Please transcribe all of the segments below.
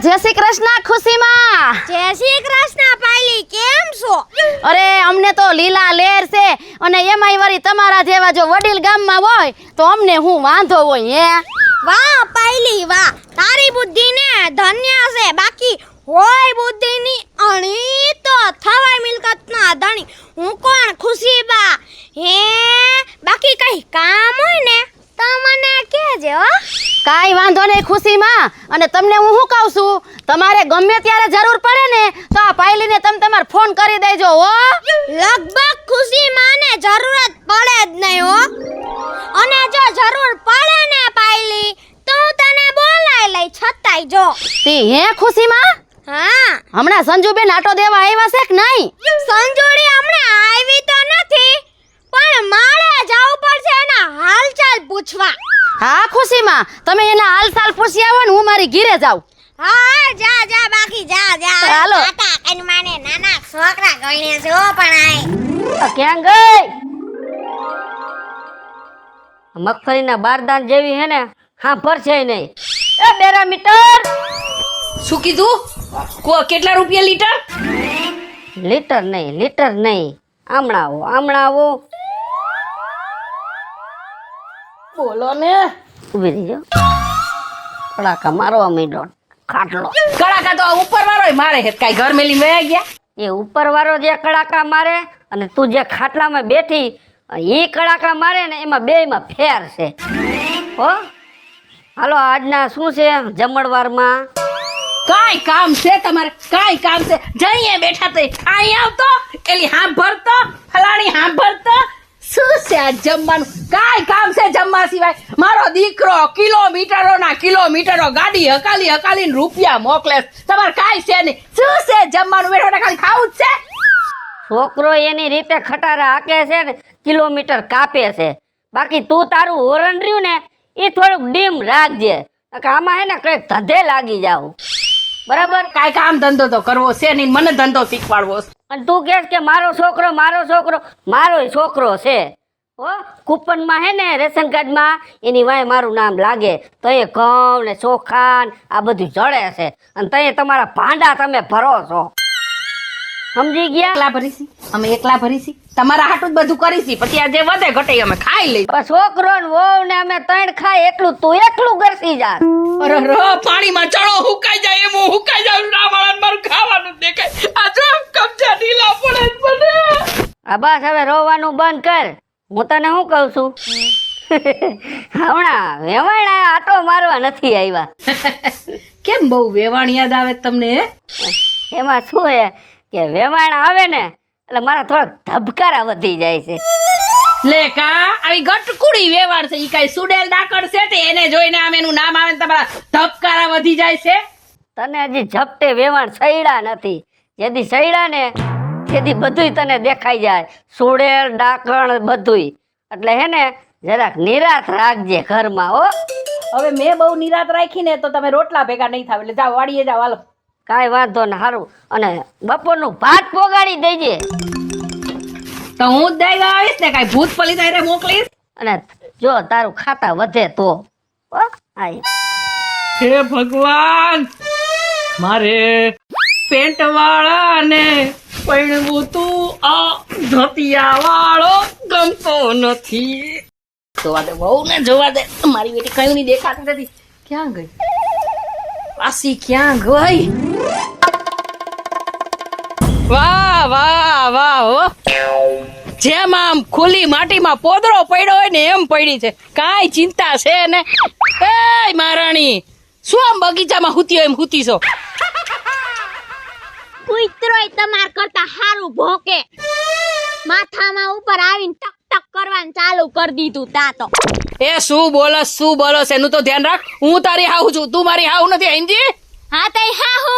જય શ્રી કૃષ્ણ ખુશીમાં. જય શ્રી કૃષ્ણ પાયલી, કેમ છો? અરે અમને તો લીલા લેર છે અને એમાંય વળી તમારા જેવા જો વડીલ ગામમાં હોય તો અમને હું વાંધો હોય હે. વાહ પાયલી વાહ, તારી બુદ્ધિ ને ધન્ય છે. બાકી હોય બુદ્ધિની અણી તો થવાય મિલકતના ધણી. હું કોણ ખુશીબા હે? બાકી કઈ કામ હોય ને તો મને કહેજે હો. કાંઈ વાંધો નહીં ખુશીમાં. અને તમને હું શું કહું છું, તમારે ગમે ત્યારે જરૂર પડે ને તો આ પાયલીને તમે તમારે ફોન કરી દેજો હો. લગભગ ખુશીમાં ને જરૂરત પડે જ નહીં હો. અને જો જરૂર પડે ને પાયલી તો હું તને બોલાઈ લઈ છતાંય જો. તી હે ખુશીમાં? હા, હમણાં સંજુબેન આટો દેવા આવ્યા છે કે નહીં? સંજોડી હમણાં આવી તો નથી, પણ મારે જવું પડશે એના હાલચાલ પૂછવા. હા ખુશીમાં, તમે એના હાલચાલ પૂછી આવો ને હું મારી ઘીરે જાઉં. હા જા જા, બાકી જા જા. હાલો. કાકા કઈ માને નાના છોકરા ગણે છે હો. પણ આય ક્યાં ગઈ? મગફળીના બારદાન જેવી હે ને હા ભરશે નહીં. એ બેરા મીટર શું કીધું? કેટલા રૂપિયા લીટર? લીટર નહીં આમણા આવો બોલો ને. ઉભી રહીજો. કડાકા મારવા માંડ્યો ખાટલો. કડાકા તો ઉપર વાળો મારે છે, કાઈ ઘર મેલી વયા ગયા. એ ઉપર વાળો જે કડાકા મારે અને તું જે ખાટલામાં બેઠી એ કડાકા મારે ને એમાં બેયમાં ફેર છે હો. હાલો આજના શું છે જમણવારમાં? કાઈ કામ છે તમારે? કાઈ કામ છે? જઈએ બેઠા તો અહીં આવતો એલી હા ભરતો ફલાણી હા ભરતો. શું છે આ જમવાનું? કાઈ કામ છે જમવા સિવાય? મારો દીકરો કિલોમીટરો ગાડી હકાલીને રૂપિયા મોકલે. તમારે કાઈ છે નહીં. શું છે જમવાનું? બેઠા ખાલી ખાવું જ છે. છોકરો એની રીતે ખટારા હાકે છે ને કિલોમીટર કાપે છે. બાકી તું તારું હોરન રહ્યું ને એ થોડુંક ડીમ રાખજે. આમાં હે ને કઈક ધંધે લાગી જાવ. બરાબર? કાઈ કામ ધંધો તો કરવો છે નહીં, મને ધંધો શીખવાડવો છે. અને તું કહેશ કે મારો છોકરો મારોય છોકરો છે હો. કૂપનમાં હે ને રેશન કાર્ડમાં એની વાય મારું નામ લાગે તો એ ઘઉં ને ચોખા ને આ બધું જળે છે અને તય તમારા ભાંડા તમે ભરો છો. સમજી ગયા? એકલા ભરીશી, અમે એકલા ભરીશી. તમારા હાટું જ બધું કરીશી, પછી આ જે વધે ઘટે અમે ખાઈ લઈ. પણ છોકરો ને વહુ ને અમે ત્રણ ખાય એટલું તું એકલું કરશી જા. અરે પાણીમાં ચડો હુકાઈ જાય એમ હું હુકાઈ જાઉં. રાવણ મારું ખાવાનું દેખાય. આ જો કબજા ઢીલા પડે જ મને. આ બસ હવે રોવાનું બંધ કર. હું તને શું કહું છું હમણાં વેવાણા આટો મારવા નથી આવ્યા. કેમ બહુ વેવાણ યાદ આવે તમને? એમાં શું હે કે વેવાણા આવે ને એટલે મારા થોડાક ધબકારા વધી જાય છે. લે કા આવી ગટકુડી વેવાણ છે. ઈ કઈ સુડેલ ડાકડ છે તે એને જોઈને આમ એનું નામ આવે ને તમારા ધબકારા વધી જાય છે. તને હજી ઝપટે વેવાણ સૈડા નથી. જેથી સૈડા ને તેથી બધુંય તને દેખાઈ જાય. સુડેલ ડાકણ બધુંય. એટલે હે ને જરાક નિરાશ રાખજે ઘરમાં હો. હવે મેં બહુ નિરાત રાખી ને તો તમે રોટલા ભેગા નહીં થાવ. એટલે જાઓ વાડીએ જાઓ. હાલો. કાંઈ વાંધો ને સારું. અને બપોરનું ભાત પોગાડી દેજે. તો હું જ દઈ આવીશ ને, કઈ ભૂત પલી થાય મોકલીશ. અને જો તારું ખાતા વધે તો હો. આય હે ભગવાન, મારે પેન્ટ વાળા ને પૈણવું તું આ ધોતિયા વાળો ગમતો નથી. જોવા દે બહુ ને જોવા દે. મારી બેટી કયું નહીં દેખાતી નથી. ક્યાં ગઈ પાસી? ક્યાં ગઈ? વાહ વાહ વાહ હો. જેમ આમ ખુલ્લી માટીમાં પોદરો પડ્યો હોય ને એમ પડી છે. કાંઈ ચિંતા છે ને? એ મહારાણી, શું આમ બગીચામાં હુતી હોય એમ હુતી છો? કુતરોય તમાર કરતા હારું ભોકે. માથામાં ઉપર આવીને ટક ટક કરવાનું ચાલુ કરી દીધું તા તો. એ શું બોલસ એનું તો ધ્યાન રાખ. હું તારી હાઉ છું, તું મારી હાઉ નથી. અંજી હા તઈ હાહુ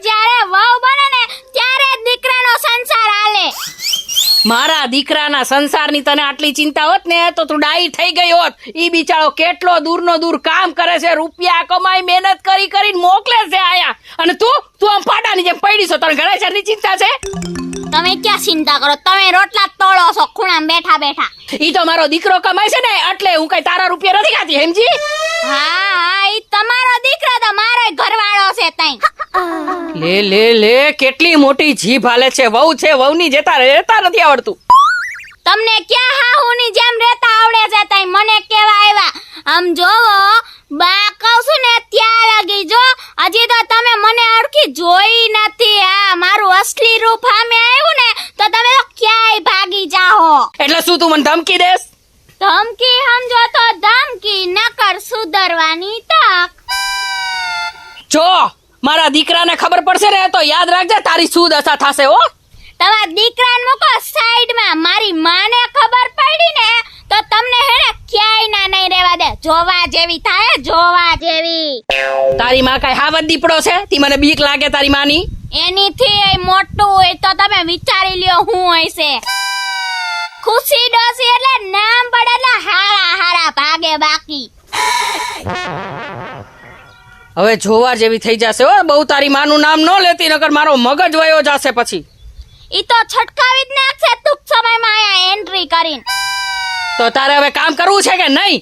જ્યારે વહુ બને ને ત્યારે જ દીકરાનો સંસાર હાલે. મારા દીકરાના સંસારની તને આટલી ચિંતા હોત ને તો તું ડાઈ થઈ ગઈ હોત. ઈ બિચારો કેટલો દૂરનો દૂર કામ કરે છે, રૂપિયા કમાઈ મહેનત કરીને મોકલે છે આયા. અને તું આમ પાડાની જેમ પડી છો. તને ઘરેસરની ચિંતા છે? તમે ક્યાં ચિંતા કરો? તમે રોટલા તોડો છો ખૂણામાં બેઠા બેઠા. ઈ તો મારો દીકરો કમાય છે ને એટલે હું કઈ તારા રૂપિયા નથી ખાતી સમજી. હા ઈ તમારો દીકરો તો મારો ઘરવાળો છે તઈ. લે લે લે કેટલી મોટી જીભ હાલે છે. વહુ છે વહુની જેતા રહેતા નથી આવડતું. તમને ક્યાં હાહુની જેમ રહેતા આવડે છે તઈ મને કેવા આવ્યા. આમ જોવો બા કહું છું ને ત્યાં લાગી જો હજી તો તમે મને અડકી જોઈ નથી. આ મારું અસલી રૂપ સામે આવ્યું ને તો તમે તો ક્યાંય ભાગી જાઓ. એટલે શું તું મને ધમકી દેસ? ધમકી સમજો તો ધમકી નકર સુધરવાની તક. જો મારા દીકરાને ખબર પડશે ને તો યાદ રાખજે તારી શું દશા થશે હો. તમારા દીકરાને મૂકો સાઈડમાં. મારી માને ખબર પડી ને તો તમને હેને ક્યાંય ના નહીં રહેવા દે. જોવા જેવી થાય જોવા જેવી. તારી માં કઈ હાવત દીપડો છે? તી મને બીક લાગે તારી માની. એનીથી મોટું હોય તો તમે વિચારી લ્યો હું હોય છે. ખુશી ડોસી એટલે નામ પડે એટલે હારા હારા ભાગે બાકી. હવે જોવા જેવી થઈ જશે હો. બહુ તારી માનું નામ ન લેતી નકર મારો મગજ વયો જશે પછી. ઈ તો છટકાવી જ નાખશે ટૂંક સમયમાં આયા એન્ટ્રી કરીને. તો તારે હવે કામ કરવું છે કે નહીં?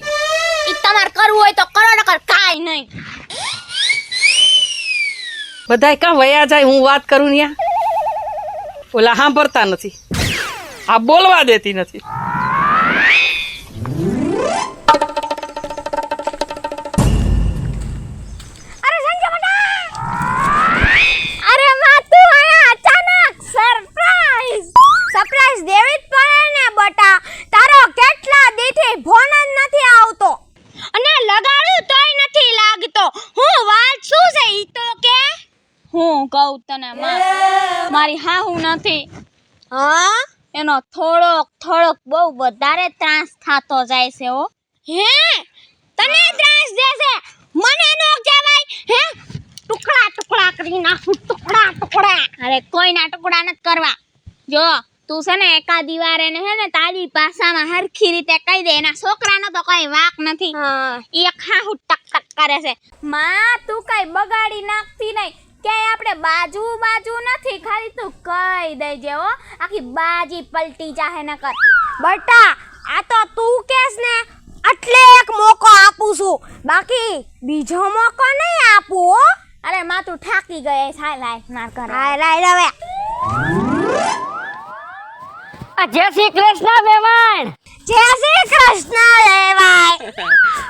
ઈ તમારે કરવું હોય તો કરો નકર કાઈ નહીં. બધાય કાં વયા જાય હું વાત કરું ને ઓલા સાંભળતા નથી. આ બોલવા દેતી નથી. અરે સંજય બેટા, અરે માં તું આયા અચાનક સરપ્રાઈઝ દેવી જ પડે ને બટા. તારો કેટલા દીથી ફોન જ નથી આવતો અને લગાડું તોય નથી લાગતો. હું વાત શું છે ઈ તો કે. હું કહું તને માં, મારી હાહુ નથી. હા એનો થોડોક બહુ વધારે ત્રાસ થાતો જાય છે હો. હે તને ત્રાસ દેશે મને નો કહેવાય. હે ટુકડા કરી નાખું ટુકડા. અરે કોઈના ટુકડા નથી કરવા. જો તું છે ને એકાદી વાર એને હે ને તારી ભાષામાં હરખી રીતે કહી દે. એના છોકરાનો તો કઈ વાક નથી. એ ખાહુ ટક કરે છે. માં તું કઈ બગાડી નાખતી નહીં. ક્યાંય આપણે બાજુ નથી. ખાલી તું કહી દેજે હો. આખી બાજી પલટી જાહે ન કર. બટા આ તો તું કેસ ને એટલે એક મોકો આપું છું. બાકી બીજો મોકો નહીં આપું હો. અરે માં તું ઠાકી ગઈ. લાય માર કર. લાય હવે. જય શ્રી કૃષ્ણ વેવાણ. જય શ્રી કૃષ્ણ વેવાણ.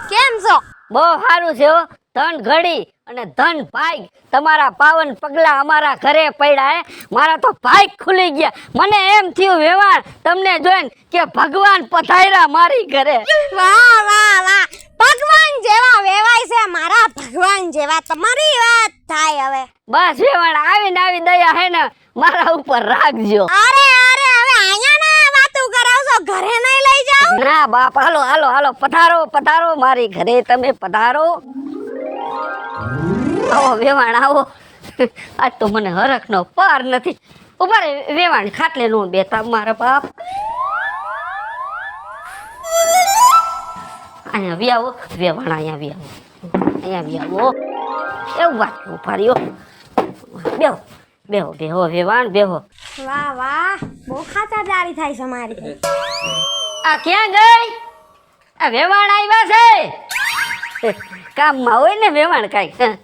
કેમ છો? બહુ સારું છે હો. ધન ઘડી અને ધન ભાગ તમારા પાવન પગલા અમારા ઘરે પડ્યા હે. મારા તો ભાગ ખુલી ગયા. મને એમ થયું વેવાણ તમને જોઈને કે ભગવાન પધાર્યા મારી ઘરે. વાહ વાહ વાહ. ભગવાન જેવા વેવાય છે મારા ભગવાન જેવા. તમારી વાત થાય હવે. બસ વેવાણ આવી દયા હે ને મારા ઉપર રાખજો. અરે હવે અહીંયા ના વાતું કરાવશો. ઘરે નહીં લઈ જાવ? ના બાપ, હાલો પધારો મારી ઘરે. તમે પધારો. આવો વેવાણ આવો. આજ તો મને હરખનો પાર નથી. ઉભા રે વેવાણ, ખાટલે નો બેતા મારા બાપ. અહીંયા વી આવો વેવાણ, અહીંયા વી આવો. એવું વાત ઉભા રહ્યો. બેહો વેવાણ બેહો. વાહ વાહ, બહુ ખાતરદારી થાય છે મારી. આ ક્યાં ગઈ? આ વેવાણ આવ્યા છે. કામમાં હોય ને વેવાણ કાંઈ.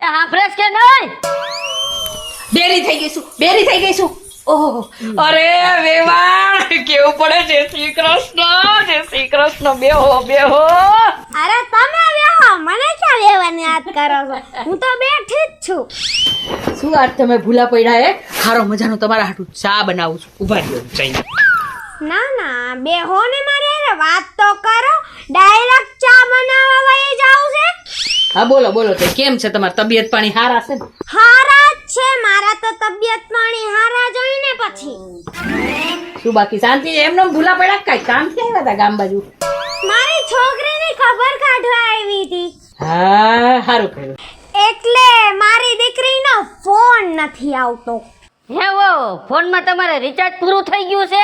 હા ફ્રેશ કે નહીં? બેરી થઈ ગઈ છું. ઓહો અરે વેવાણ કેવું પડે. જય શ્રી કૃષ્ણ. બેહો. અરે તમે બેહો, મને ક્યાં લેવાની યાદ કરો છો? હું તો બેઠી જ છું. શું આજ તમે ભૂલા પડ્યા હે? હારો મજાનો તમારા હાટુ ચા બનાવું છું. ઉભા રહ્યો જઈને. ના બેહો ને મારે હારે વાત તો કરો. ડાયરેક્ટ ચા બનાવવા વહી જાવ છે? હા બોલો તો કેમ છે તમારી તબિયત પાણી હારા છે? હારા જ છે મારા તો. તબિયત પાણી હારા જોઈને પછી શું બાકી શાંતિ? એમને ભૂલા પડ્યા કઈ કામથી આવ્યા હતા ગામ બાજુ? મારી છોકરીની ખબર કાઢવા આવી હતી. હા સારું કર્યું. એટલે મારી દીકરીનો ફોન નથી આવતો. હે વો ફોનમાં તમારે રિચાર્જ પૂરું થઈ ગયું છે?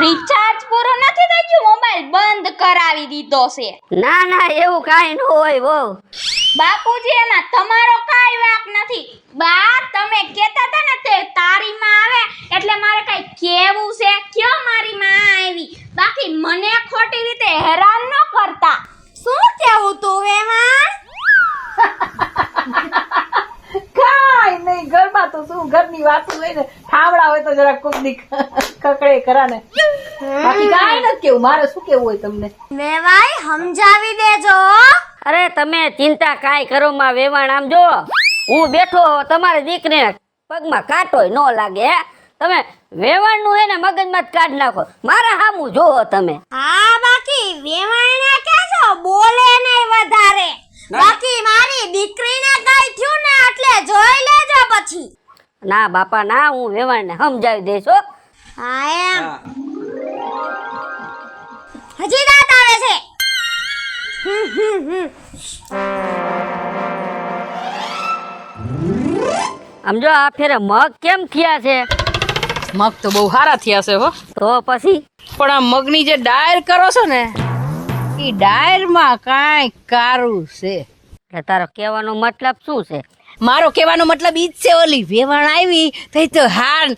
રિચાર્જ પૂરું નથી થઈ ગયું, મોબાઈલ બંધ કરાવી દીધો છે. ના એવું કાંઈ ન હોય વો. બાપુજી એમાં તમારો કાઈ વાક નથી. બા તમે કહેતા હતા ને તે તારી માં આવે એટલે મારે કઈ કેવું છે? કયો મારી માં આવી? બાકી મને ખોટી રીતે હેરાન ન કરતા. શું કેવું તું વેવાણ? કાંઈ નહીં, ઘરમાં તો શું, ઘરની વાતો લઈને ઠામડા હોય તો જરા કોકની કકડે કરાને. બાકી કાંઈ નથી કેવું. મારે શું કેવું હોય તમને? વેવાઈ સમજાવી દેજો. અરે તમે ચિંતા કાંઈ કરો માં વેવાણ. આમ જો હું બેઠો, તમારી દીકરીને પગમાં કાંટોય ન લાગે. હે તમે વેવાણ નું હે ને મગજમાં જ કાઢ નાખો. મારા હામું જોવો તમે. હા બાકી વેવાઈને કેજો બોલે નહીં વધારે. બાકી મારી દીકરીને કઈ થયું ને એટલે જોઈ લેજો પછી. ના બાપા ના, હું વેવાણને સમજાવી દઈશ હો. હા એમ. હજી દાંત આવે છે. આમ જો આ ફેરે મગ કેમ થયા છે? મગ તો બહુ સારા થયા છે હો. તો પછી પણ આ મગની જે ડાયર કરો છો ને, એ ડાયરમાં કાંઈ કારું છે. એટલે તારો કહેવાનો મતલબ શું છે? મારો કહેવાનો મતલબ ઈ જ છે, ઓલી વેવાણ આવી તો હાન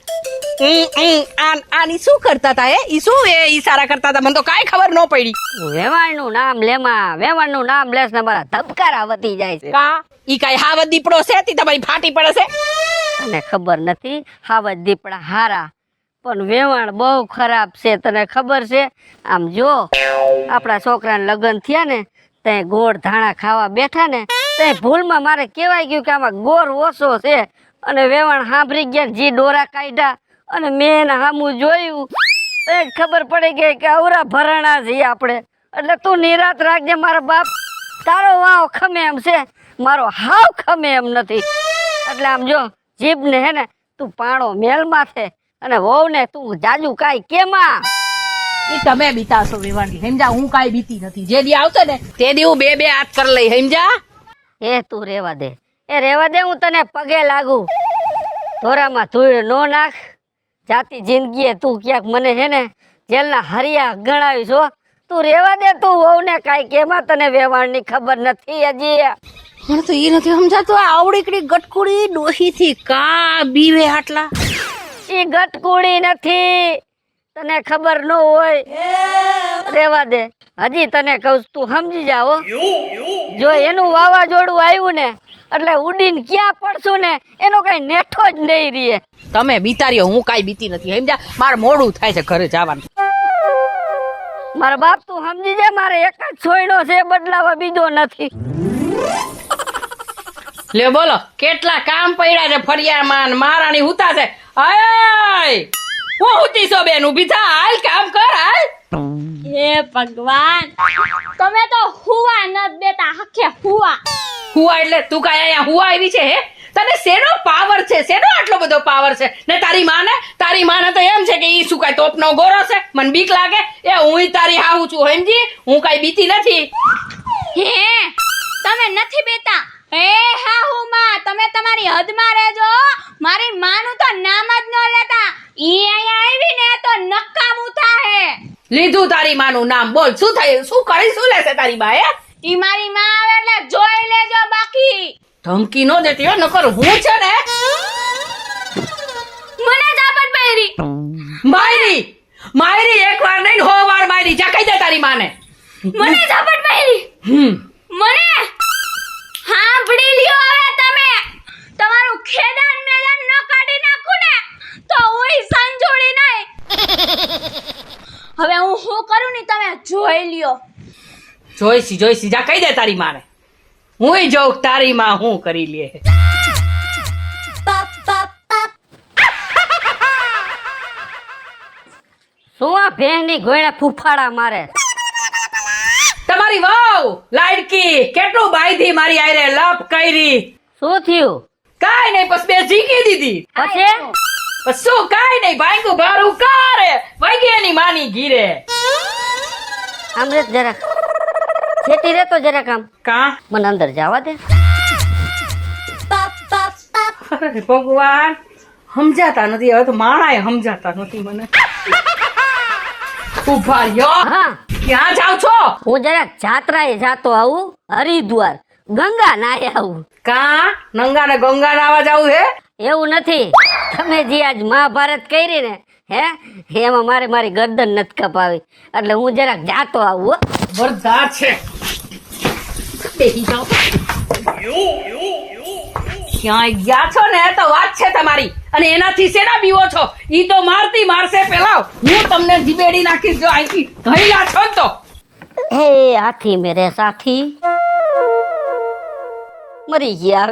આની શું કરતા હતા? ઈ શું ઈશારા કરતા હતા? મને તો કાંઈ ખબર ન પડી. વેવાણનું નામ લેમાં, વેવાણનું નામ લેસ ને મારા ધબકારા વધી જાય છે. કા ઈ કાંઈ હાવત દીપડો છે? તી તમારી ફાટી પડે છે. તને ખબર નથી? હાવજ દીપડા હારા, પણ વેવાણ બહુ ખરાબ છે. તને ખબર છે? આમ જો આપણા છોકરાને લગ્ન થયા ને, તે ગોળ ધાણા ખાવા બેઠા ને, તે ભૂલમાં મારે કહેવાય ગયું કે આમાં ગોળ ઓછો છે, અને વેવાણ સાંભળી ગયા, જી ડોરા કાઢ્યા, અને મેં એને સામું જોયું તો જ ખબર પડી ગઈ કે અવરા ભરણા છીએ આપણે. એટલે તું નિરાત રાખજે મારા બાપ. તારો વાવ ખમે એમ છે, મારો હાવ ખમે એમ નથી. એટલે આમ જો જીભને હે ને તું પાણો મેલ માથે, અને વહુને તું જાજુ કાંઈ કેમાં. ઈ તમે બીતાશો વેવાણથી, સમજા? હું કાંઈ બીતી નથી. જે દી આવશે ને તે દી હું બે હાથ કરી લઈ, સમજા? એ તું રેવા દે, એ રેવા દે. હું તને પગે લાગુ. ધોરામાં ધૂળ નો નાખ. જાતી જિંદગીએ તું ક્યાંક મને છે ને જેલના હરિયા ગણાવીશ હો. તું રેવા દે, તું વહુને કાંઈ કેમાં. તને વેવાણની ખબર નથી હજી. મને તો ઈ નથી સમજાતું, આ આવડીકડી ગટકુડી ડોહીથી કા બીવે આટલા? ઈ ગટકુડી નથી, તને ખબર ન હોય. રેવા દે, હજી તને કહું તું સમજી જા હો. જો એનું વાવાઝોડું આવ્યું ને એટલે ઉડીને ક્યાં પડશું ને એનો કઈ નેઠો જ નહીં રહે. તમે બીતારીઓ, હું કાંઈ બીતી નથી, સમજા? મારે મોડું થાય છે ઘરે જવાનું. મારા બાપ તું સમજી જા, મારે એક જ છોયડો છે, બદલાવા બીજો નથી. લે બોલો, કેટલા કામ પડ્યા છે ફરિયામાં, મારાની હુતા છે. આય હું હુતી છો બેન? ઊભી થા, હાલ કામ કર, હાલ. હે ભગવાન, તમે તો હુવા ન દેતા. હકે હુવા. હુવા એટલે તું કાંઈ અહીંયા હુવા આવી છે? હે તને શેનો પાવર છે? શેનો આટલો બધો પાવર છે? ને તારી માને તો એમ છે કે ઈ શું કાંઈ તોપનો ગોરો છે? મને બીક લાગે. એ હું તારી હાહુ છું, સમજી? હું કાંઈ બીતી નથી. હે તમે નથી બેતા? હે હા હું માં, તમે તમારી હદમાં રહેજો. મારી માનું તો નામ જ ન લેતા. ઈ અહીંયા આવી ને તો નકામું થાહે. લીધું તારી માનું નામ? બોલ, શું થાય? શું કરી શું લેશે તારી બા? હે ઈ મારી માં આવે એટલે જોઈ લેજો. બાકી ધમકી નો દેતી હો, નકર હું છે ને મને જાપટ પહેરી માયરી એક વાર નહીં 100 વાર માયરી. જા કહી દે તારી માને. મને જાપટ પહેરી. મને સાંભળી લ્યો. હવે તમે તમારું ખેદાન મેદાન ન કાઢી નાખું ને તો હુંય સંજોડી નહીં. હવે હું શું કરું ને તમે જોઈ લ્યો. જોઈસી જા કહી દે તારી માને. હુંય જોઉં તારી માં હું કરી લે. શું આ ભેંની ગોયણા ફૂફાડા મારે? તમારી વાવ લાડકી કેટલું બાયધી મારી આયરે લપ કરી. શું થયું? કાઈ નહીં, બસ બે જીકી દીધી. પછી બસ શું કાઈ નહીં, ભાંગું ભારું કારે વાગી એની માની ગીરે. આમ રે જરાક છેટી રે તો જરાક આમ. કા મને અંદર જવા દે. અરે ભગવાન, સમજાતા નથી હવે તો. માણાએ સમજાતા નથી મને. ઉભા રહ્યો. હા, ક્યાં જાવ છો? હું જરાક જાત્રાએ જાતો આવું, હરિદ્વાર ગંગા નાય આવું. કા નંગા ને ગંગા નાવા જાવું હે? એવું નથી, તમે જે આજ મહાભારત કરી ને હે એમાં મારી ગરદન નથી કપાવી એટલે હું જરાક જાતો આવું હો. વરદાર છે બેહી જાઓ ક્યાંય ગયા છો ને તો વાત છે તમારી અને એનાથી શેના બીવો છો ઈ તો મારશે પેલા હું તમને જીબેડી નાખીશ જો અહીંથી ધઈલા છો ને તો હે હાથી મેરે સાથી મરી ગયા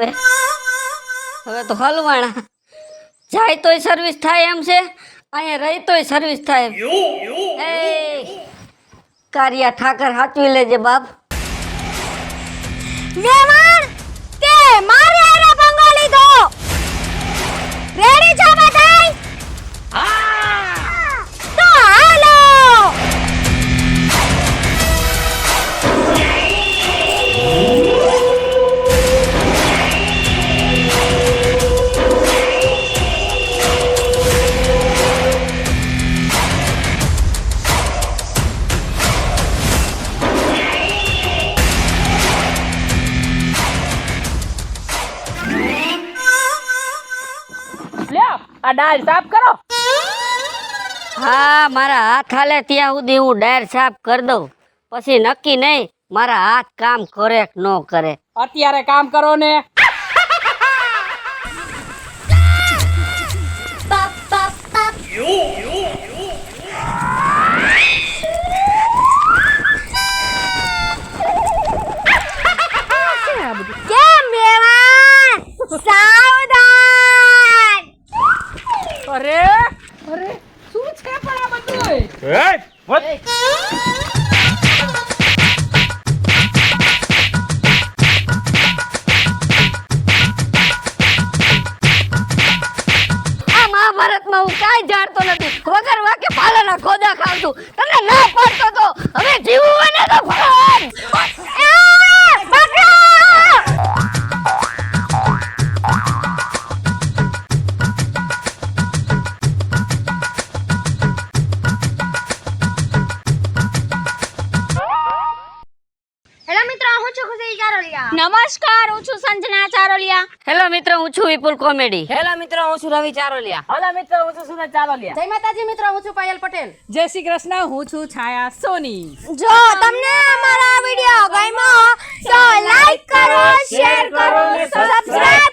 હવે તો હલવાણા જાય તોય સર્વિસ થાય એમ છે અહીંયા રહી તોય સર્વિસ થાય એ કારિયા ઠાકર હાચવી લેજે બાપ વેવાણ તે મારે આને પંગો લીધો રેડી છો બધાય તો હાલો લ્યો આ દાળ સાફ કરો હા મારા હાથ હાલે ત્યાં સુધી હું ડાયર સાફ કરી દઉં પછી નક્કી નહીં મારા હાથ કામ કરે કે ન કરે અત્યારે કામ કરો ને કેમ વેવાણ સાવધાન અરે શું છે પણ આ બધું આ મહાભારતમાં હું કાંઈ જાણતો નથી વગર વાકે પાલાના ખોદા ખાઉં છું તને ના પડતો તો હવે જીવવું હોય ને તો ફળ હેલો મિત્રો હું છું ખુશી ચારોલિયા નમસ્કાર હું છું સંજના ચારોલિયા હેલો મિત્રો હું છું વિપુલ કોમેડી હેલો મિત્રો હું છું રવિ ચારોલિયા. હલો મિત્રો હું છું સુરજ ચાલોલિયા જય માતાજી મિત્રો હું છું પાયલ પટેલ જય શ્રી કૃષ્ણ હું છું છાયા સોની જો તમને અમારા વિડિયો ગમ્યો તો લાઈક કરો શેર કરો સબસ્ક્રાઇબ